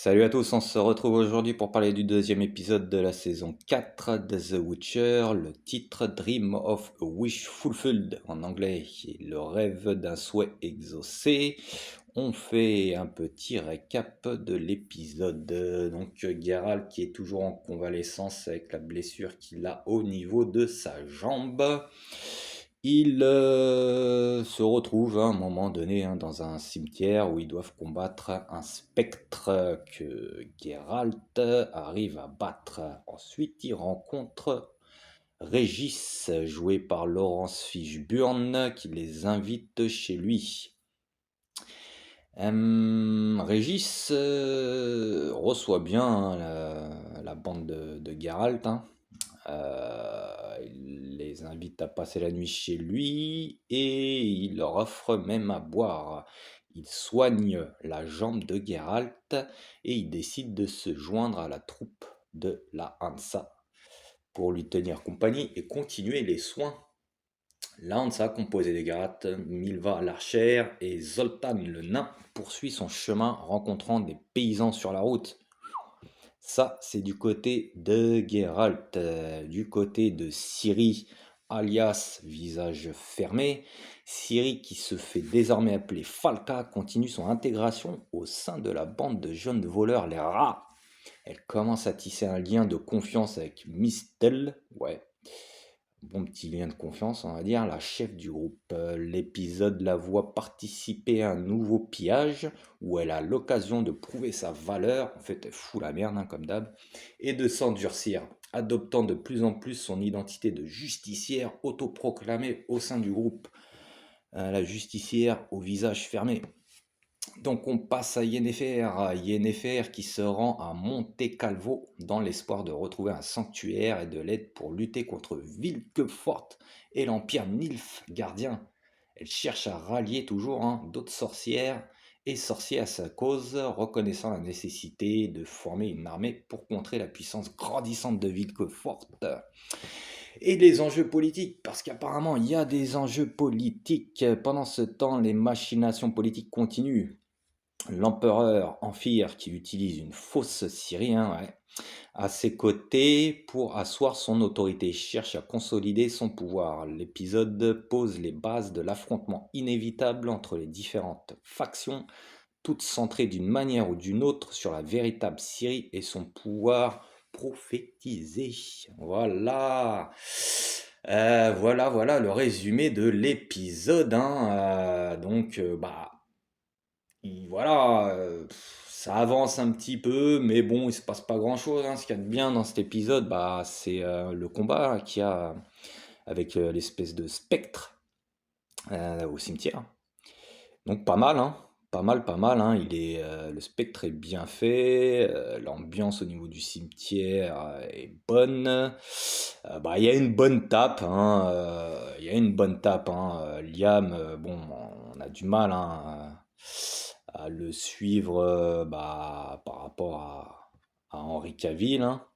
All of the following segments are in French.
Salut à tous, on se retrouve aujourd'hui pour parler du deuxième épisode de la saison 4 de The Witcher, le titre Dream of a Wish Fulfilled en anglais, qui est le rêve d'un souhait exaucé. On fait un petit récap de l'épisode. Donc Geralt qui est toujours en convalescence avec la blessure qu'il a au niveau de sa jambe. Il se retrouve à un moment donné dans un cimetière où ils doivent combattre un spectre que Geralt arrive à battre. Ensuite, il rencontre Régis, joué par Laurence Fishburne, qui les invite chez lui. Régis reçoit bien la bande de Geralt. Il les invite à passer la nuit chez lui et il leur offre même à boire. Il soigne la jambe de Geralt et il décide de se joindre à la troupe de la Hansa pour lui tenir compagnie et continuer les soins. La Hansa, composée de Geralt, Milva l'archère et Zoltan le nain, poursuit son chemin rencontrant des paysans sur la route. Ça, c'est du côté de Geralt. Du côté de Ciri, alias Visage Fermé, Ciri, qui se fait désormais appeler Falca, continue son intégration au sein de la bande de jeunes voleurs, les rats. Elle commence à tisser un lien de confiance avec Mistel, ouais, bon petit lien de confiance, on va dire, la chef du groupe. L'épisode la voit participer à un nouveau pillage où elle a l'occasion de prouver sa valeur, en fait elle fout la merde comme d'hab, et de s'endurcir, adoptant de plus en plus son identité de justicière autoproclamée au sein du groupe. La justicière au visage fermé. Donc on passe à Yennefer qui se rend à Monte Calvo dans l'espoir de retrouver un sanctuaire et de l'aide pour lutter contre Vilquefort et l'Empire Nilfgaardien. Elle cherche à rallier toujours d'autres sorcières et sorciers à sa cause, reconnaissant la nécessité de former une armée pour contrer la puissance grandissante de Vilquefort. Et les enjeux politiques, parce qu'apparemment il y a des enjeux politiques. Pendant ce temps, les machinations politiques continuent. L'empereur Amphire, qui utilise une fausse Syrie, ouais, à ses côtés pour asseoir son autorité, cherche à consolider son pouvoir. L'épisode pose les bases de l'affrontement inévitable entre les différentes factions, toutes centrées d'une manière ou d'une autre sur la véritable Syrie et son pouvoir prophétisé. Voilà. Voilà le résumé de l'épisode. Voilà, ça avance un petit peu, mais bon, il se passe pas grand-chose, hein. Ce qu'il y a de bien dans cet épisode, c'est le combat qu'il y a avec l'espèce de spectre au cimetière. Donc pas mal, hein. Pas mal, hein. Le spectre est bien fait, l'ambiance au niveau du cimetière est bonne. Il y a une bonne tape, hein. Il y a une bonne tape, hein. Liam, bon, on a du mal, hein, à le suivre par rapport à Henri Cavill, hein.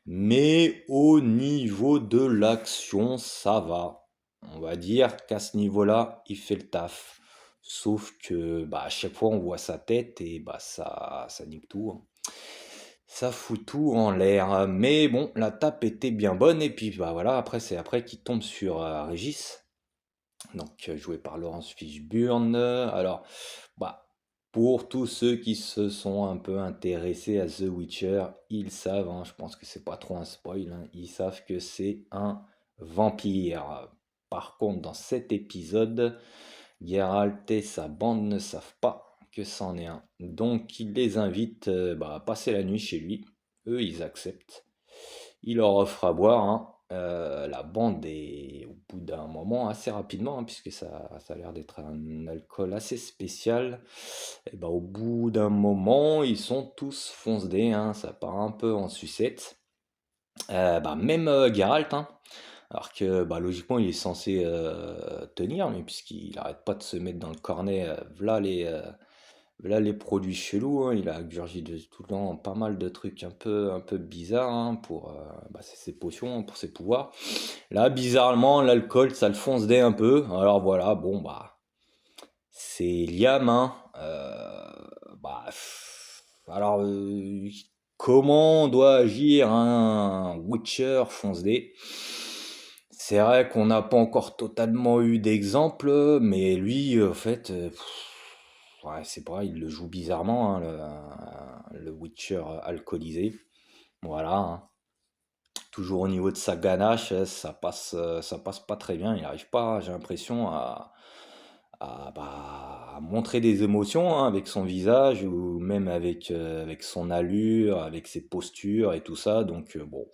Mais au niveau de l'action, ça va. On va dire qu'à ce niveau-là, il fait le taf. Sauf que à chaque fois, on voit sa tête et ça nique tout, hein. Ça fout tout en l'air. Mais bon, la tape était bien bonne. Et puis voilà, après, c'est après qu'il tombe sur Régis. Donc joué par Laurence Fishburne. Alors, bah, pour tous ceux qui se sont un peu intéressés à The Witcher, ils savent, hein, je pense que c'est pas trop un spoil, hein, ils savent que c'est un vampire. Par contre, dans cet épisode, Geralt et sa bande ne savent pas que c'en est un. Donc il les invite à passer la nuit chez lui. Eux, ils acceptent. Il leur offre à boire, hein. La bande est au bout d'un moment assez rapidement, hein, puisque ça a l'air d'être un alcool assez spécial. Et au bout d'un moment, ils sont tous foncedés, hein, ça part un peu en sucette. Même Geralt, hein, alors que logiquement il est censé tenir, mais puisqu'il arrête pas de se mettre dans le cornet, voilà les produits chelous, hein. Il a ingurgité tout le temps pas mal de trucs un peu bizarres, hein, pour ses potions, hein, pour ses pouvoirs. Là, bizarrement, l'alcool, ça le fonce dé un peu. Alors voilà, bon c'est Liam, hein. Alors, comment doit agir un Witcher fonce dé? C'est vrai qu'on n'a pas encore totalement eu d'exemple, mais lui, en fait, ouais, c'est pareil, il le joue bizarrement, hein, le Witcher alcoolisé. Voilà, hein. Toujours au niveau de sa ganache, ça passe pas très bien. Il n'arrive pas, j'ai l'impression, à montrer des émotions, hein, avec son visage ou même avec son allure, avec ses postures et tout ça. Donc bon,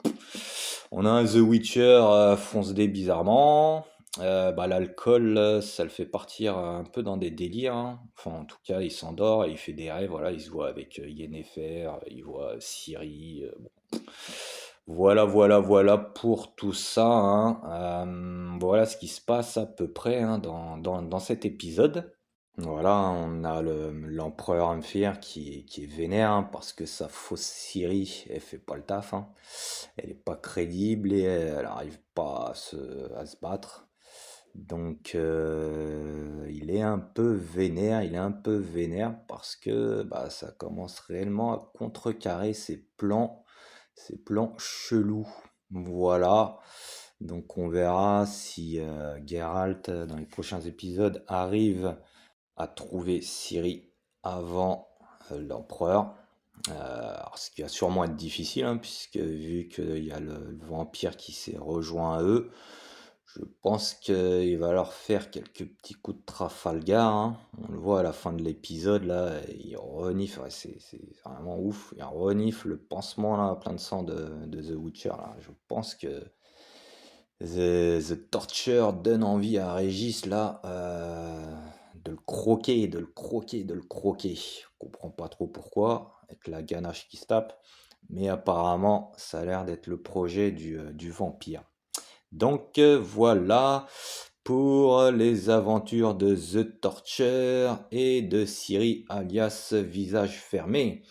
on a un The Witcher fonce dé bizarrement. Bah, l'alcool, ça le fait partir un peu dans des délires, hein. Enfin, en tout cas, il s'endort et il fait des rêves. Voilà, il se voit avec Yennefer, il voit Ciri. Bon. Voilà, voilà, voilà pour tout ça, hein. Voilà ce qui se passe à peu près, hein, dans cet épisode. Voilà, on a l'empereur Amphere qui est vénère, hein, parce que sa fausse Ciri, elle fait pas le taf, hein. Elle est pas crédible et elle arrive pas à se battre. Donc il est un peu vénère, il est un peu vénère parce que bah, ça commence réellement à contrecarrer ses plans chelous. Voilà. Donc on verra si Geralt dans les prochains épisodes arrive à trouver Ciri avant l'empereur. Ce qui va sûrement être difficile, hein, puisque vu qu'il y a le vampire qui s'est rejoint à eux, je pense qu'il va leur faire quelques petits coups de Trafalgar, hein. On le voit à la fin de l'épisode, là, il renifle, ouais, c'est vraiment ouf, il renifle le pansement là, plein de sang de The Witcher. Là. Je pense que The Torture donne envie à Régis là, de le croquer, de le croquer, de le croquer. Je comprends pas trop pourquoi, avec la ganache qui se tape, mais apparemment ça a l'air d'être le projet du vampire. Donc voilà pour les aventures de The Torture et de Ciri alias Visage Fermé.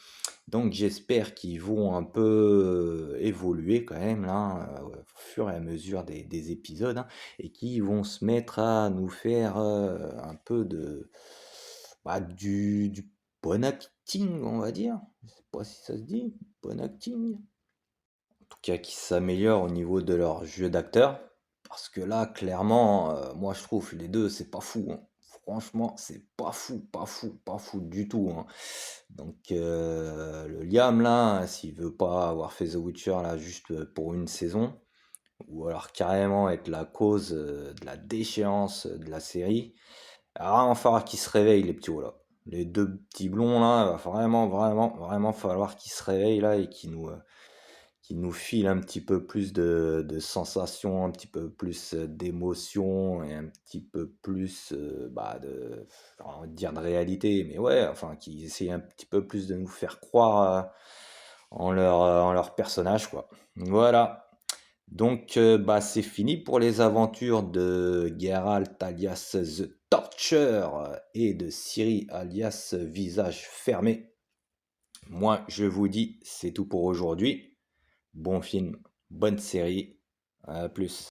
Donc j'espère qu'ils vont un peu évoluer quand même là, au fur et à mesure des épisodes, hein, et qu'ils vont se mettre à nous faire un peu du bon acting, on va dire. Je sais pas si ça se dit, bon acting. En tout cas, qui s'améliorent au niveau de leur jeu d'acteur. Parce que là, clairement, moi je trouve les deux, c'est pas fou, hein. Franchement, c'est pas fou, pas fou, pas fou du tout, hein. Donc, le Liam, là, s'il veut pas avoir fait The Witcher, là, juste pour une saison, ou alors carrément être la cause de la déchéance de la série, il va vraiment falloir qu'ils se réveillent, les petits, là. Les deux petits blonds, là, il va vraiment, vraiment, vraiment falloir qu'ils se réveillent, là, et qui nous file un petit peu plus de sensations, un petit peu plus d'émotions et un petit peu plus on va dire de réalité, mais ouais, enfin, qui essaye un petit peu plus de nous faire croire en leur personnage, quoi. Voilà. Donc, bah, c'est fini pour les aventures de Geralt alias The Torture et de Ciri alias Visage Fermé. Moi, je vous dis, c'est tout pour aujourd'hui. Bon film, bonne série, à plus.